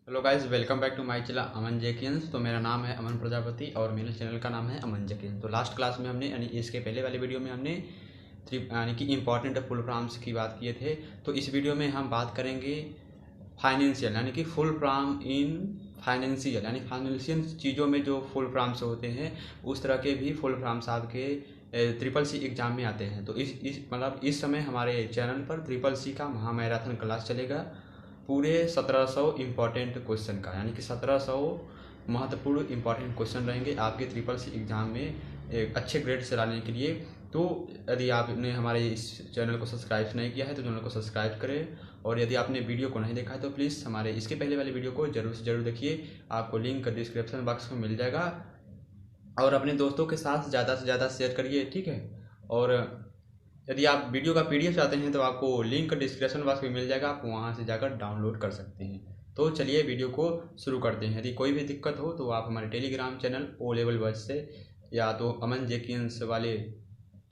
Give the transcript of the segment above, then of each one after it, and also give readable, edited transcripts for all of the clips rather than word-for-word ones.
Hello guys, welcome back to my channel Aman Jenkins. तो मेरा नाम है अमन प्रजापति और मेरे चैनल का नाम है अमन जेकिन्स। तो लास्ट क्लास में हमने यानी इसके पहले वाली वीडियो में हमने यानी कि इम्पॉर्टेंट फुल फॉर्म्स की बात किए थे। तो इस वीडियो में हम बात करेंगे फाइनेंशियल यानी कि फुल फॉर्म इन फाइनेंशियल यानी फाइनेंशियल चीज़ों में जो फुल फॉर्म्स होते हैं उस तरह के भी फुल फॉर्म्स आपके ट्रिपल सी एग्ज़ाम में आते हैं। तो इस समय हमारे चैनल पर ट्रिपल सी का महामैराथन क्लास चलेगा पूरे 1700 इम्पॉर्टेंट क्वेश्चन का, यानी कि 1700 महत्वपूर्ण इम्पॉर्टेंट क्वेश्चन रहेंगे आपके ट्रिपल सी एग्ज़ाम में एक अच्छे ग्रेड से लाने के लिए। तो यदि आपने हमारे इस चैनल को सब्सक्राइब नहीं किया है तो चैनल को सब्सक्राइब करें, और यदि आपने वीडियो को नहीं देखा है तो प्लीज़ हमारे इसके पहले वाले वीडियो को जरूर से ज़रूर देखिए। आपको लिंक डिस्क्रिप्शन बॉक्स में मिल जाएगा, और अपने दोस्तों के साथ ज़्यादा से ज़्यादा शेयर करिए, ठीक है। और यदि आप वीडियो का पीडीएफ चाहते हैं तो आपको लिंक डिस्क्रिप्शन बॉक्स में मिल जाएगा, आप वहां से जाकर डाउनलोड कर सकते हैं। तो चलिए वीडियो को शुरू करते हैं। यदि कोई भी दिक्कत हो तो आप हमारे टेलीग्राम चैनल ओ लेवल बस से या तो अमन जेकिन्स वाले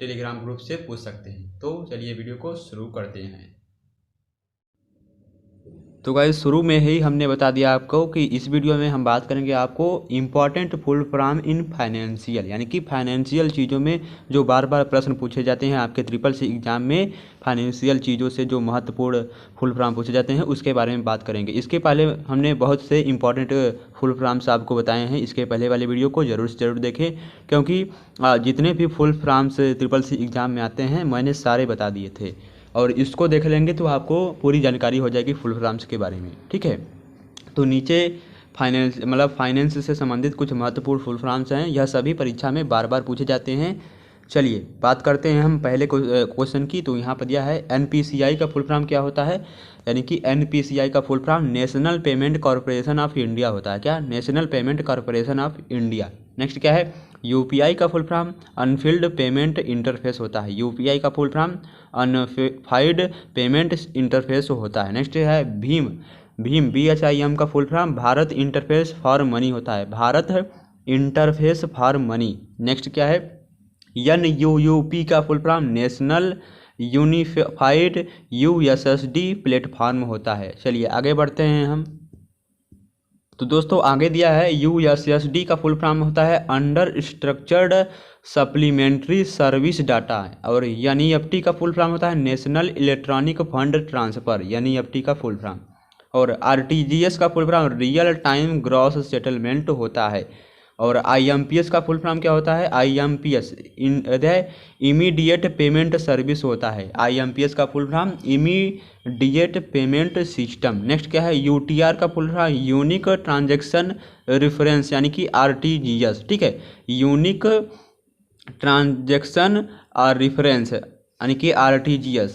टेलीग्राम ग्रुप से पूछ सकते हैं। तो चलिए वीडियो को शुरू करते हैं। तो गाइस, शुरू में ही हमने बता दिया आपको कि इस वीडियो में हम बात करेंगे आपको important full form in financial, यानी कि फाइनेंशियल चीज़ों में जो बार बार प्रश्न पूछे जाते हैं आपके ट्रिपल सी एग्जाम में। फाइनेंशियल चीज़ों से जो महत्वपूर्ण फुल फॉर्म पूछे जाते हैं उसके बारे में बात करेंगे। इसके पहले हमने बहुत से इंपॉर्टेंट फुल फॉर्म्स आपको बताए हैं, इसके पहले वाले वीडियो को ज़रूर से ज़रूर देखें, क्योंकि जितने भी full forms triple C exam में आते हैं मैंने सारे बता दिए थे, और इसको देख लेंगे तो आपको पूरी जानकारी हो जाएगी फुल फॉर्म्स के बारे में, ठीक है। तो नीचे फाइनेंस से संबंधित कुछ महत्वपूर्ण फुल फॉर्म्स हैं, यह सभी परीक्षा में बार बार पूछे जाते हैं। चलिए बात करते हैं हम पहले क्वेश्चन की। तो यहाँ पर दिया है एनपीसीआई का फुल फॉर्म क्या होता है, यानी कि एनपीसीआई का full form national payment corporation of India होता है। क्या? National payment corporation of India. Next क्या है? यूपीआई का full form Anfield payment interface होता है। यूपीआई का फुल फॉर्म अनफाइड पेमेंट इंटरफेस होता है। नेक्स्ट है भीम। भीम BHIM का full form Bharat interface for money होता है। Bharat interface for money. Next क्या है? NUUP का full form national unified USSD platform होता है। चलिए आगे बढ़ते हैं हम। तो दोस्तों आगे दिया है USSD का फुल फॉर्म होता है under structured supplementary service data, और NEFT का फुल फॉर्म होता है national electronic fund transfer, NEFT का फुल फॉर्म। और RTGS का full form real time gross settlement होता है। और IMPS का फुल फॉर्म क्या होता है? IMPS इमीडिएट पेमेंट सर्विस होता है। IMPS का full form immediate payment system. Next क्या है? UTR का full form unique transaction reference, यानी कि RTGS, ठीक है। यूनिक ट्रांजैक्शन और रेफरेंस यानी कि RTGS,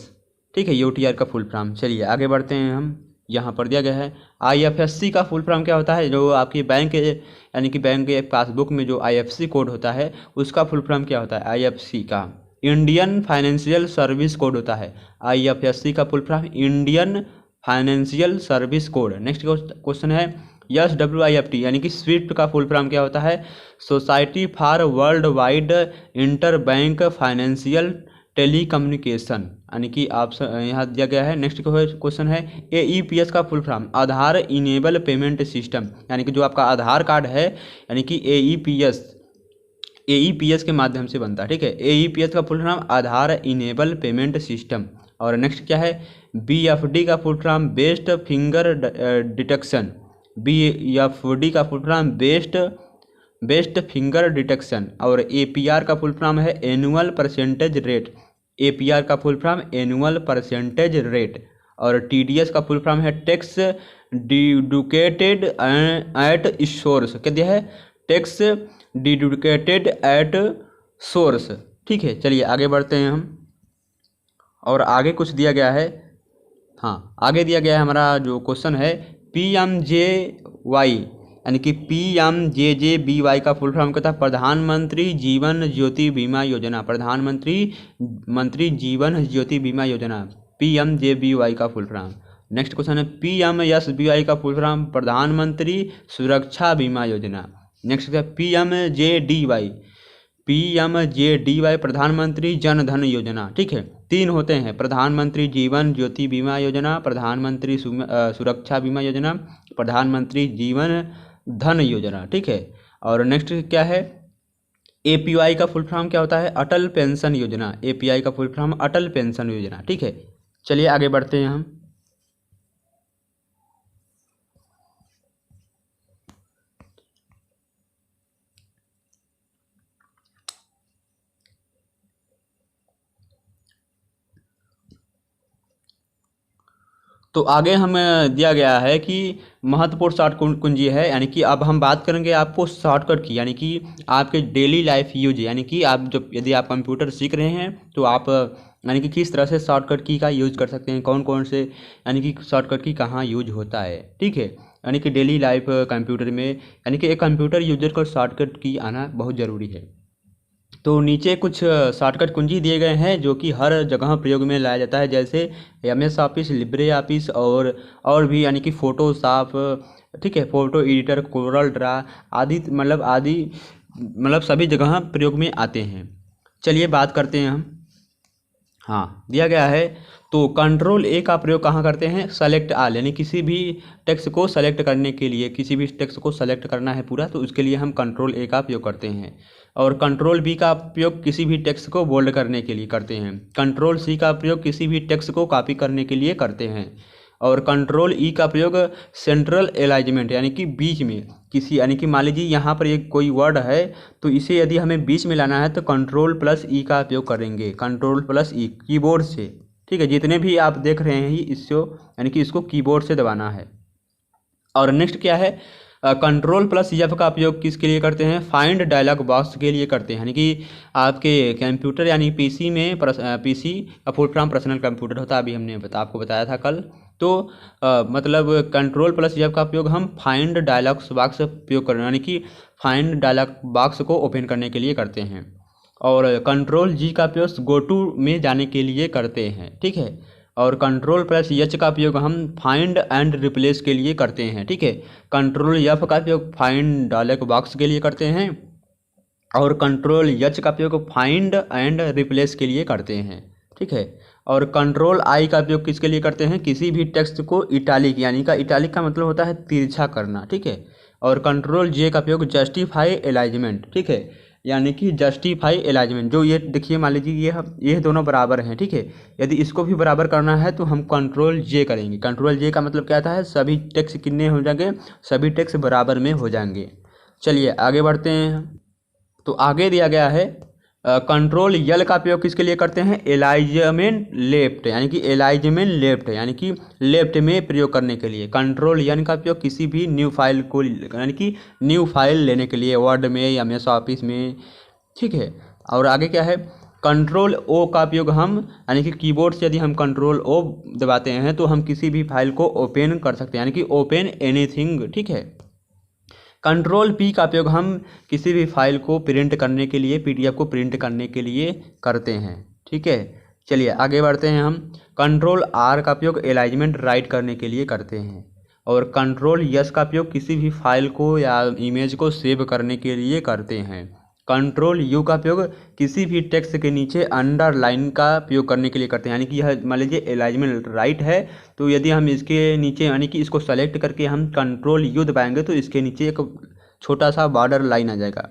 ठीक है, UTR का फुल फॉर्म। चलिए आगे बढ़ते हैं हम। यहाँ पर दिया गया है IFSC का फुल फॉर्म क्या होता है, जो आपकी बैंक यानी कि बैंक के पासबुक में जो IFSC कोड होता है उसका फुल फॉर्म क्या होता है? IFSC का इंडियन फाइनेंशियल सर्विस कोड होता है। IFSC का full form Indian financial service code. Next question है SWIFT यानी कि स्विफ्ट का फुल फॉर्म क्या होता है? Society for world wide inter bank financial telecommunication, यानी कि आप यहाँ दिया गया है। नेक्स्ट क्वेश्चन है AEPS का फुल फॉर्म आधार इनेबल पेमेंट सिस्टम, यानी कि जो आपका आधार कार्ड है यानी कि AEPS के माध्यम से बनता है, ठीक है। AEPS का फुल फॉर्म आधार इनेबल पेमेंट सिस्टम। और नेक्स्ट क्या है? BFD का full form best finger detection. BFD का full form best finger detection. और APR का फुल फॉर्म है एनुअल परसेंटेज रेट। APR का full form annual percentage rate. और TDS का फुल फॉर्म है टैक्स डिडुकेटेड एट सोर्स। क्या दिया है? टैक्स डिडुकेटेड एट सोर्स, ठीक है। चलिए आगे बढ़ते हैं हम। और आगे कुछ दिया गया है, हाँ आगे दिया गया है हमारा जो क्वेश्चन है PMJY यानी कि PMJJBY का फुल फॉर्म कहता है प्रधानमंत्री जीवन ज्योति बीमा योजना। प्रधानमंत्री जीवन ज्योति बीमा योजना, PMJBY का फुल फॉर्म। नेक्स्ट क्वेश्चन है PMSBY का फुल फॉर्म प्रधानमंत्री सुरक्षा बीमा योजना। नेक्स्ट है PMJDY प्रधानमंत्री जन धन योजना, ठीक है। तीन होते हैं, प्रधानमंत्री जीवन ज्योति बीमा योजना, प्रधानमंत्री सुरक्षा बीमा योजना, प्रधानमंत्री जीवन धन योजना। ठीक है, और नेक्स्ट क्या है, एपीवाई का फुल फॉर्म क्या होता है, अटल पेंशन योजना। एपीआई का फुल फॉर्म अटल पेंशन योजना। ठीक है, चलिए आगे बढ़ते हैं हम। तो आगे हमें दिया गया है कि महत्वपूर्ण शॉर्ट कुंजी है, यानी कि अब हम बात करेंगे आपको शॉर्टकट की, यानी कि आपके डेली लाइफ यूज, यानी कि आप जब यदि आप कंप्यूटर सीख रहे हैं तो आप यानी कि किस तरह से शॉर्टकट की का यूज कर सकते हैं, कौन कौन से यानी कि शॉर्टकट की कहाँ यूज होता है। ठीक है, यानी कि डेली लाइफ कंप्यूटर में, यानी कि एक कंप्यूटर यूजर को शॉर्टकट की आना बहुत ज़रूरी है। तो नीचे कुछ शॉर्टकट कुंजी दिए गए हैं जो कि हर जगह प्रयोग में लाया जाता है, जैसे MS ऑफिस, लिब्रे ऑफिस और भी, यानी कि फोटोशॉप, ठीक है, फोटो एडिटर, कोरल ड्रा आदि, मतलब सभी जगह प्रयोग में आते हैं। चलिए बात करते हैं हम। हाँ, दिया गया है तो कंट्रोल ए का प्रयोग कहाँ करते हैं, सेलेक्ट ऑल, यानी किसी भी टेक्स्ट को सेलेक्ट करने के लिए, किसी भी टेक्स्ट को सेलेक्ट करना है पूरा, तो उसके लिए हम कंट्रोल ए का प्रयोग करते हैं। और कंट्रोल बी का प्रयोग किसी भी टेक्स्ट को बोल्ड करने के लिए करते हैं। कंट्रोल सी का प्रयोग किसी भी टेक्स्ट को कॉपी करने के लिए करते हैं। और कंट्रोल ई का प्रयोग सेंट्रल अलाइनमेंट, यानी कि बीच में किसी, यानी कि मान लीजिए यहाँ पर एक कोई वर्ड है तो इसे यदि हमें बीच में लाना है तो कंट्रोल प्लस ई का उपयोग करेंगे, कंट्रोल प्लस ई कीबोर्ड से। ठीक है, जितने भी आप देख रहे हैं इसको, यानी कि इसको कीबोर्ड से दबाना है। और नेक्स्ट क्या है, कंट्रोल प्लस एफ का उपयोग किसके लिए करते हैं, फाइंड डायलॉग बॉक्स के लिए करते हैं, यानी कि आपके कंप्यूटर यानी पीसी में, पीसी का फुल फॉर्म पर्सनल कंप्यूटर होता है, अभी हमने आपको बताया था कल। तो मतलब कंट्रोल प्लस एफ का उपयोग हम फाइंड डायलॉग बॉक्स उपयोग करना, यानी कि फाइंड डायलॉग बॉक्स को ओपन करने के लिए करते हैं। और कंट्रोल जी का उपयोग गो टू में जाने के लिए करते हैं। ठीक है, और कंट्रोल प्लस एच का उपयोग हम फाइंड एंड रिप्लेस के लिए करते हैं। ठीक है, कंट्रोल एफ का उपयोग फाइंड डायलॉग बॉक्स के लिए करते हैं, और कंट्रोल एच का उपयोग फाइंड एंड रिप्लेस के लिए करते हैं। ठीक है, और कंट्रोल आई का उपयोग किसके लिए करते हैं, किसी भी टेक्स्ट को इटालिक, यानी का इटालिक का मतलब होता है तिरछा करना। ठीक है, और कंट्रोल जे का उपयोग जस्टिफाई अलाइनमेंट। ठीक है, यानी कि जस्टिफाई अलाइनमेंट, जो ये देखिए मान लीजिए ये दोनों बराबर हैं। ठीक है, यदि इसको भी बराबर करना है तो हम कंट्रोल जे करेंगे। कंट्रोल जे का मतलब क्या आता है, सभी टेक्स्ट कितने हो जाएंगे, सभी टेक्स्ट बराबर में हो जाएंगे। चलिए आगे बढ़ते हैं। तो आगे दिया गया है कंट्रोल यल का प्रयोग किसके लिए करते हैं, अलाइनमेंट लेफ्ट, यानी कि अलाइनमेंट लेफ्ट, यानी कि लेफ्ट में प्रयोग करने के लिए। कंट्रोल एन का प्रयोग किसी भी न्यू फाइल को, यानी कि न्यू फाइल लेने के लिए, वर्ड में या MS ऑफिस में। ठीक है, और आगे क्या है, कंट्रोल ओ का उपयोग हम, यानी कि कीबोर्ड से यदि हम कंट्रोल ओ दबाते हैं तो हम किसी भी फाइल को ओपन कर सकते हैं, यानी कि ओपन एनीथिंग। ठीक है, कंट्रोल पी का उपयोग हम किसी भी फाइल को प्रिंट करने के लिए, PDF को प्रिंट करने के लिए करते हैं। ठीक है, चलिए आगे बढ़ते हैं हम। कंट्रोल आर का उपयोग अलाइनमेंट राइट करने के लिए करते हैं, और कंट्रोल एस का उपयोग किसी भी फाइल को या इमेज को सेव करने के लिए करते हैं। कंट्रोल यू का उपयोग किसी भी टेक्स्ट के नीचे अंडरलाइन का उपयोग करने के लिए करते हैं, यानी कि यह मान लीजिए अलाइनमेंट राइट है तो यदि हम इसके नीचे, यानी कि इसको सेलेक्ट करके हम कंट्रोल यू दबाएंगे तो इसके नीचे एक छोटा सा बॉर्डर लाइन आ जाएगा।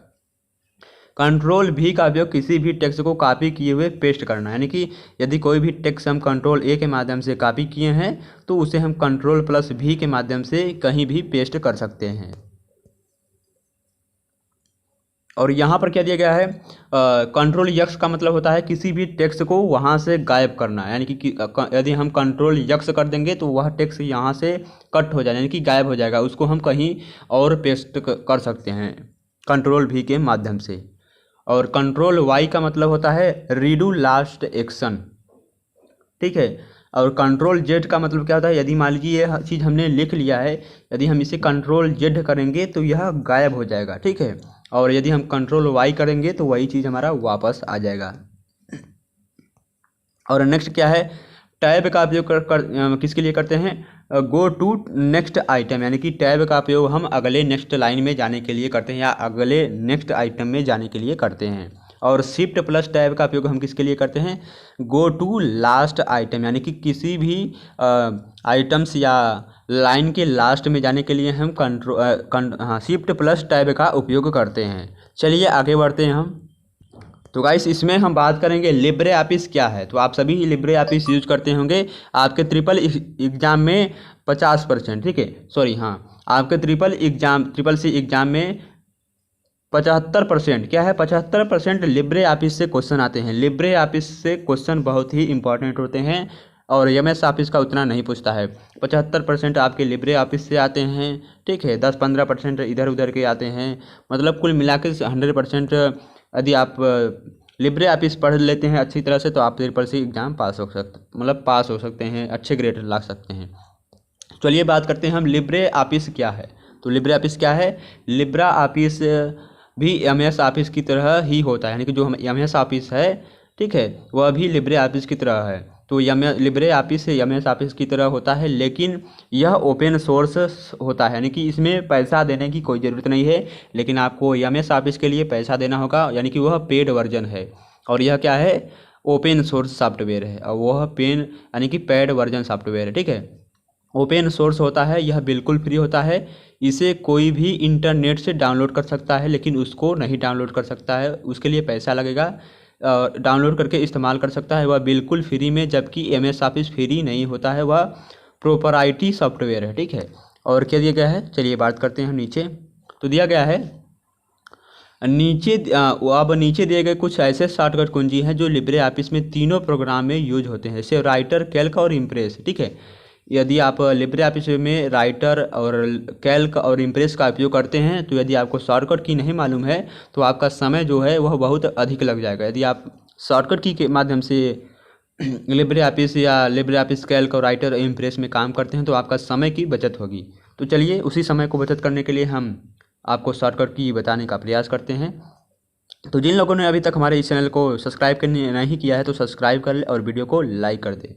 कंट्रोल भी का उपयोग किसी भी टेक्स्ट को कॉपी किए हुए पेस्ट करना, यानी कि यदि कोई भी टेक्स्ट हम कंट्रोल ए के माध्यम से कॉपी किए हैं तो उसे हम कंट्रोल प्लस भी के माध्यम से कहीं भी पेस्ट कर सकते हैं। और यहाँ पर क्या दिया गया है, कंट्रोल यक्स का मतलब होता है किसी भी टेक्स्ट को वहाँ से गायब करना, यानी कि यदि हम कंट्रोल यक्स कर देंगे तो वह टेक्स्ट यहाँ से कट हो जाएगा, यानी कि गायब हो जाएगा, उसको हम कहीं और पेस्ट कर सकते हैं कंट्रोल भी के माध्यम से। और कंट्रोल वाई का मतलब होता है रीडू लास्ट एक्शन। ठीक है, और कंट्रोल जेड का मतलब क्या होता है, यदि मान लीजिए यह चीज़ हमने लिख लिया है, यदि हम इसे कंट्रोल जेड करेंगे तो यह गायब हो जाएगा। ठीक है, और यदि हम कंट्रोल वाई करेंगे तो वही चीज़ हमारा वापस आ जाएगा। और नेक्स्ट क्या है, टैब का उपयोग किसके लिए करते हैं, गो टू नेक्स्ट आइटम, यानी कि टैब का उपयोग हम अगले नेक्स्ट लाइन में जाने के लिए करते हैं या अगले नेक्स्ट आइटम में जाने के लिए करते हैं। और शिफ्ट प्लस टैब का उपयोग हम किसके लिए करते हैं, गो टू लास्ट आइटम, यानी कि किसी भी आइटम्स या लाइन के लास्ट में जाने के लिए हम शिफ्ट प्लस टैब का उपयोग करते हैं। चलिए आगे बढ़ते हैं हम। तो गाइस इसमें हम बात करेंगे लिब्रे ऑफिस क्या है। तो आप सभी लिब्रे ऑफिस यूज करते होंगे, आपके ट्रिपल एग्जाम में 50%, ठीक है, सॉरी हाँ, आपके ट्रिपल सी एग्जाम में 75% क्या है, 75% लिब्रे ऑफिस से क्वेश्चन आते हैं। लिब्रे ऑफिस से क्वेश्चन बहुत ही इंपॉर्टेंट होते हैं और एमएस ऑफिस का उतना नहीं पूछता है। 75% आपके लिब्रे ऑफिस से आते हैं, ठीक है, 10-15% इधर उधर के आते हैं, मतलब कुल मिला के 100% यदि आप लिब्रे ऑफिस पढ़ लेते हैं अच्छी तरह से तो आप ट्रिपल सी एग्ज़ाम पास हो सकते हैं, अच्छे ग्रेड ला सकते हैं। चलिए बात करते हैं हम लिब्रे ऑफिस क्या है। तो लिब्रे ऑफिस क्या है, लिब्रे ऑफिस भी एमएस ऑफिस की तरह ही होता है, यानी कि जो हम एमएस ऑफिस है, ठीक है, वह भी लिब्रे ऑफिस की तरह है। तो लिब्रे ऑफिस एमएस ऑफिस की तरह होता है, लेकिन यह ओपन सोर्स होता है, यानी कि इसमें पैसा देने की कोई ज़रूरत नहीं है, लेकिन आपको एमएस ऑफिस के लिए पैसा देना होगा, यानी कि वह पेड वर्जन है। और यह क्या है, ओपन सोर्स सॉफ्टवेयर है, और वह यानी कि पेड वर्जन सॉफ्टवेयर है, ठीक है, ओपन सोर्स होता है, यह बिल्कुल फ्री होता है। इसे कोई भी इंटरनेट से डाउनलोड कर सकता है, लेकिन उसको नहीं डाउनलोड कर सकता है, उसके लिए पैसा लगेगा। डाउनलोड करके इस्तेमाल कर सकता है, वह बिल्कुल फ्री में, जबकि एमएस ऑफिस फ्री नहीं होता है, वह प्रोपराइटरी सॉफ्टवेयर है, ठीक है। और क्या दिया गया है, चलिए बात करते हैं नीचे। तो दिया गया है अब नीचे दिए गए कुछ ऐसे शॉर्टकट कुंजी हैं जो लिब्रे ऑफिस में तीनों प्रोग्राम में यूज होते हैं, जैसे राइटर, कैल्क और इम्प्रेस, ठीक है। यदि आप लिब्रे ऑफिस में राइटर और कैल्क और इम्प्रेस का उपयोग करते हैं, तो यदि आपको शॉर्टकट की नहीं मालूम है तो आपका समय जो है वह बहुत अधिक लग जाएगा। यदि आप शॉर्टकट की के माध्यम से लिब्रे ऑफिस या लिब्रे ऑफिस कैल्क और राइटर और इम्प्रेस में काम करते हैं तो आपका समय की बचत होगी। तो चलिए उसी समय को बचत करने के लिए हम आपको शॉर्टकट की बताने का प्रयास करते हैं। तो जिन लोगों ने अभी तक हमारे इस चैनल को सब्सक्राइब करने नहीं किया है तो सब्सक्राइब कर ले और वीडियो को लाइक कर दे।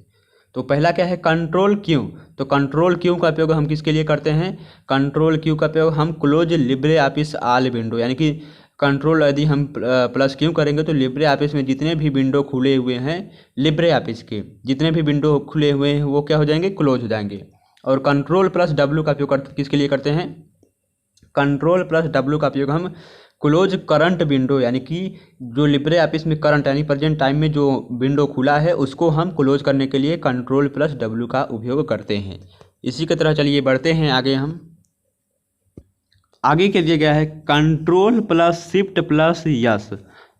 तो पहला क्या है, कंट्रोल क्यू। तो कंट्रोल क्यू का उपयोग हम किसके लिए करते हैं, कंट्रोल क्यू का उपयोग हम close Libre office all window, यानी कि कंट्रोल यदि हम प्लस क्यू करेंगे तो लिब्रे ऑफिस में जितने भी विंडो खुले हुए हैं, लिब्रे ऑफिस के जितने भी विंडो खुले हुए हैं वो क्या हो जाएंगे, क्लोज हो जाएंगे। और कंट्रोल प्लस डब्ल्यू का उपयोग किसके लिए करते हैं, कंट्रोल प्लस डब्ल्यू का उपयोग हम क्लोज करंट विंडो, यानी कि जो लिब्रे ऑफिस में करंट यानी प्रेजेंट टाइम में जो विंडो खुला है उसको हम क्लोज करने के लिए कंट्रोल प्लस डब्ल्यू का उपयोग करते हैं। इसी की तरह चलिए बढ़ते हैं आगे। हम आगे के दिया गया है control plus shift plus S.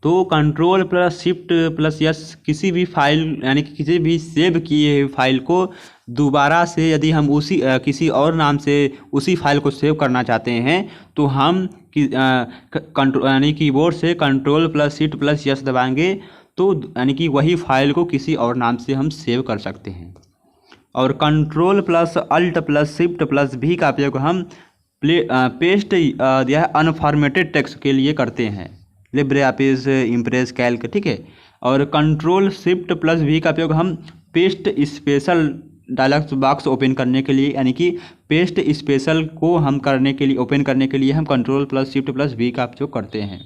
तो control plus shift plus S किसी भी फाइल यानी कि किसी भी सेव किए हुए फाइल को दोबारा से यदि हम किसी और नाम से उसी फाइल को सेव करना चाहते हैं तो हम यानी कीबोर्ड से control plus shift plus yes दबाएंगे तो यानी कि वही फाइल को किसी और नाम से हम सेव कर सकते हैं। और control plus alt plus shift plus भी का उपयोग हम पेस्ट या अनफॉर्मेटेड टेक्स्ट के लिए करते हैं, लिब्रे ऑफिस, इम्प्रेस, कैल्क, ठीक है। और कंट्रोल शिफ्ट प्लस भी का उपयोग हम paste special dialogue box open करने के लिए, यानी कि पेस्ट स्पेशल को हम ओपन करने के लिए हम कंट्रोल प्लस शिफ्ट प्लस भी का उपयोग करते हैं।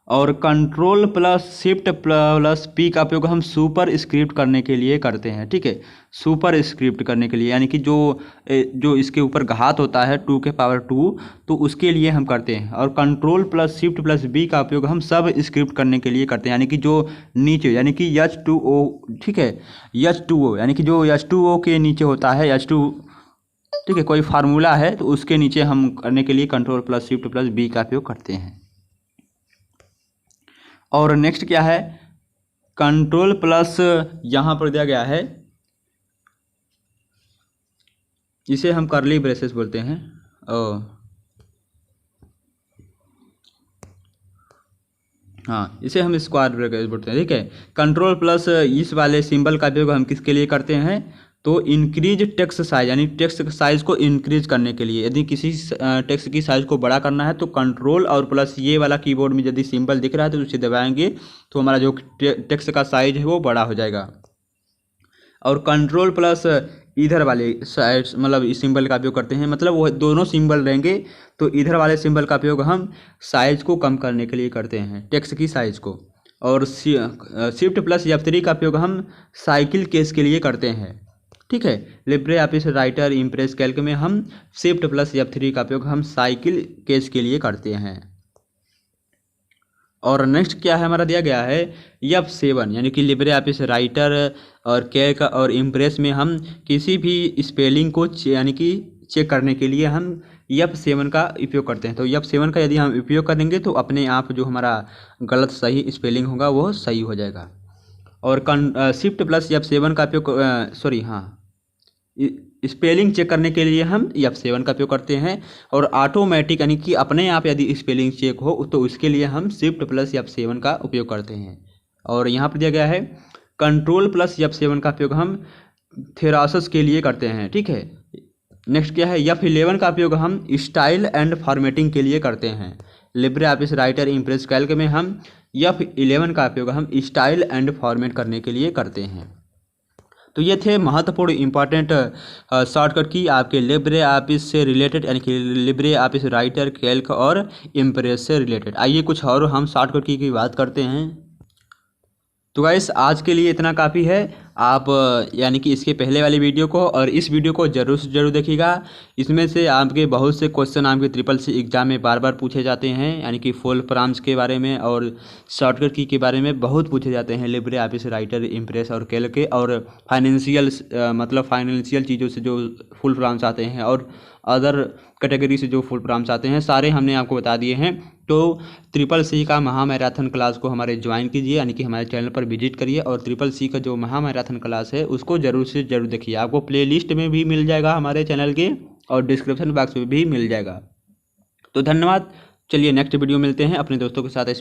और control plus shift plus P का उपयोग हम सुपर स्क्रिप्ट करने के लिए करते हैं, ठीक है, सुपर स्क्रिप्ट करने के लिए, यानी कि जो इसके ऊपर घात होता है 2 के पावर 2 तो उसके लिए हम करते हैं। और control plus shift plus B का उपयोग हम सब स्क्रिप्ट करने के लिए करते हैं, यानी कि जो नीचे यानी कि H2O, ठीक है, H2O यानी कि जो H2O के नीचे होता है H2, ठीक है, कोई फार्मूला है तो उसके नीचे हम करने के लिए control plus shift plus B का उपयोग करते हैं। और नेक्स्ट क्या है, कंट्रोल प्लस यहाँ पर दिया गया है, इसे हम कर्ली ब्रेसेस बोलते हैं। हाँ, इसे हम स्क्वायर ब्रैकेट बोलते हैं, ठीक है। कंट्रोल प्लस इस वाले सिंबल का उपयोग हम किसके लिए करते हैं, तो इंक्रीज टेक्स्ट साइज, यानी टेक्स्ट साइज को इंक्रीज करने के लिए। यदि किसी टेक्स्ट की साइज को बड़ा करना है तो कंट्रोल और प्लस ये वाला कीबोर्ड में यदि सिंबल दिख रहा है तो उसे दबाएंगे तो हमारा जो टेक्स्ट का साइज है वो बड़ा हो जाएगा। और कंट्रोल प्लस इधर वाले साइड मतलब इस सिंबल का उपयोग करते हैं, मतलब वो दोनों सिंबल रहेंगे तो इधर वाले सिंबल का उपयोग हम साइज को कम करने के लिए करते हैं, टेक्स्ट की साइज को। और शिफ्ट प्लस F3 का उपयोग हम साइकिल केस के लिए करते हैं, ठीक है। Libre office writer impress Calc में हम शिफ्ट प्लस F3 का उपयोग हम साइकिल केस के लिए करते हैं। और नेक्स्ट क्या है हमारा दिया गया है F7, यानी कि लिब्रे ऑफिस राइटर और कैल्क और इम्प्रेस में हम किसी भी स्पेलिंग को यानी कि चेक करने के लिए हम F7 का उपयोग करते हैं। तो F7 का यदि हम उपयोग करेंगे तो अपने आप जो हमारा गलत सही स्पेलिंग होगा वो सही हो जाएगा। और शिफ्ट प्लस F7 का उपयोग स्पेलिंग चेक करने के लिए हम F7 का उपयोग करते हैं। और ऑटोमेटिक यानी कि अपने आप यदि स्पेलिंग चेक हो तो उसके लिए हम शिफ्ट प्लस F7 का उपयोग करते हैं। और यहाँ पर दिया गया है कंट्रोल प्लस F7 का उपयोग हम थेरासस के लिए करते हैं, ठीक है। नेक्स्ट क्या है F11 का उपयोग हम स्टाइल एंड फॉर्मेटिंग के लिए करते हैं। Libre office writer impress Calc में हम F11 का उपयोग हम स्टाइल एंड फॉर्मेट करने के लिए करते हैं। तो ये थे महत्वपूर्ण इंपॉर्टेंट शॉर्टकट की आपके लिब्रे ऑफिस से रिलेटेड, यानी कि लिब्रे ऑफिस राइटर कैल्क और इम्प्रेस से रिलेटेड। आइए कुछ और हम शॉर्टकट की बात करते हैं। तो गाइस आज के लिए इतना काफ़ी है। आप यानी कि इसके पहले वाली वीडियो को और इस वीडियो को ज़रूर से ज़रूर देखिएगा। इसमें से आपके बहुत से क्वेश्चन आपके SSC एग्ज़ाम में बार बार पूछे जाते हैं, यानी कि फुल फॉर्म्स के बारे में और शॉर्टकट की के बारे में बहुत पूछे जाते हैं लिब्रे ऑफिस राइटर इम्प्रेस और कैल्क के। और फाइनेंशियल मतलब फाइनेंशियल चीज़ों से जो फुल फॉर्म्स आते हैं और अदर कैटेगरी से जो फुल फॉर्म्स आते हैं सारे हमने आपको बता दिए हैं। तो SSC का महामैराथन क्लास को हमारे ज्वाइन कीजिए, यानी कि हमारे चैनल पर विजिट करिए और SSC का जो महामैराथन क्लास है उसको ज़रूर से ज़रूर देखिए। आपको प्लेलिस्ट में भी मिल जाएगा हमारे चैनल के और डिस्क्रिप्शन बॉक्स में भी मिल जाएगा। तो धन्यवाद। चलिए नेक्स्ट वीडियो मिलते हैं अपने दोस्तों के साथ।